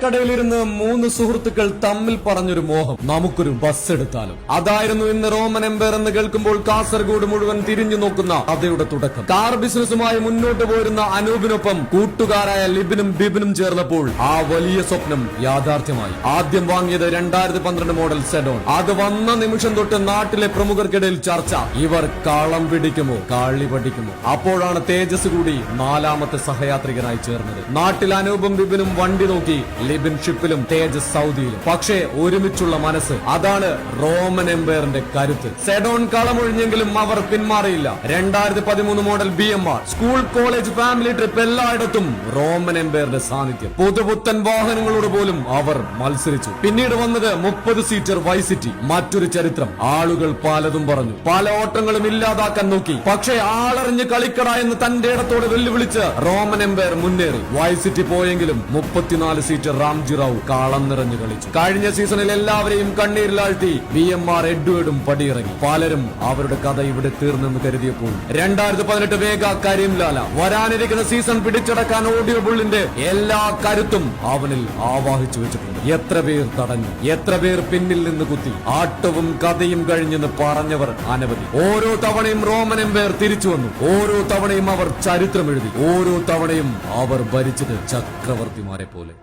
ചായക്കടയിലിരുന്ന് മൂന്ന് സുഹൃത്തുക്കൾ തമ്മിൽ പറഞ്ഞൊരു മോഹം, നമുക്കൊരു ബസ് എടുത്താലും. അതായിരുന്നു ഇന്ന് റോമൻ എംപയർ എന്ന് കേൾക്കുമ്പോൾ കാസർഗോഡ് മുഴുവൻ തിരിഞ്ഞു നോക്കുന്ന കഥയുടെ തുടക്കം. കാർ ബിസിനസ്സുമായി മുന്നോട്ട് പോയിരുന്ന അനൂപിനൊപ്പം കൂട്ടുകാരായ ലിബിനും ബിബിനും ചേർന്നപ്പോൾ ആ വലിയ സ്വപ്നം യാഥാർത്ഥ്യമായി. ആദ്യം വാങ്ങിയത് 2012 മോഡൽ സെഡോൺ. അത് വന്ന നിമിഷം തൊട്ട് നാട്ടിലെ പ്രമുഖർക്കിടയിൽ ചർച്ച, ഇവർ കളം പിടിക്കുമോ കാളി പഠിക്കുമോ. അപ്പോഴാണ് തേജസ് കൂടി നാലാമത്തെ സഹയാത്രികനായി ചേർന്നത്. നാട്ടിൽ അനൂപും ബിബിനും വണ്ടി നോക്കി, ലിബിൻ ഷിപ്പിലും തേജസ് സൗദിയിലും. പക്ഷേ ഒരുമിച്ചുള്ള മനസ്സ്, അതാണ് റോമൻ എംപയറിന്റെ കരുത്ത്. സെഡോൺ കളമൊഴിഞ്ഞെങ്കിലും അവർ പിന്മാറിയില്ല. 2013 model BMR, school college family trip എല്ലായിടത്തും റോമൻ എംപയറിന്റെ സാന്നിധ്യം. പുതുപുത്തൻ വാഹനങ്ങളോട് പോലും അവർ മത്സരിച്ചു. പിന്നീട് വന്നത് 30 സീറ്റർ വൈസിറ്റി. മറ്റൊരു ചരിത്രം. ആളുകൾ പലതും പറഞ്ഞു, പല ഓട്ടങ്ങളും ഇല്ലാതാക്കാൻ നോക്കി. പക്ഷേ ആളറിഞ്ഞ് കളിക്കട എന്ന് തന്റെ ഇടത്തോട് വെല്ലുവിളിച്ച് റോമൻ എംപയർ മുന്നേറി. വൈസിറ്റി പോയെങ്കിലും 34 സീറ്റർ റാംജി റാവു കളം നിറഞ്ഞു കളിച്ചു. കഴിഞ്ഞ സീസണിൽ എല്ലാവരെയും കണ്ണീരിലാഴ്ത്തി BMR എഡ്വേർഡും പടിയിറങ്ങി. പലരും അവരുടെ കഥ ഇവിടെ തീർന്നെന്ന് കരുതിയപ്പോൾ 2018 വേഗ കരീം ലാല. വരാനിരിക്കുന്ന സീസൺ പിടിച്ചടക്കാൻ ഓഡിയോ ബുള്ളിന്റെ എല്ലാ കരുത്തും അവനിൽ ആവാഹിച്ചു വെച്ചിട്ടുണ്ട്. എത്ര പേർ തടഞ്ഞു, എത്ര പേർ പിന്നിൽ നിന്ന് കുത്തി. ആട്ടവും കഥയും കഴിഞ്ഞെന്ന് പറഞ്ഞവർ അനവധി. ഓരോ തവണയും റോമൻ എംപയർ തിരിച്ചു വന്നു. ഓരോ തവണയും അവർ ചരിത്രം എഴുതി. ഓരോ തവണയും അവർ ഭരിച്ചത് ചക്രവർത്തിമാരെ പോലെ.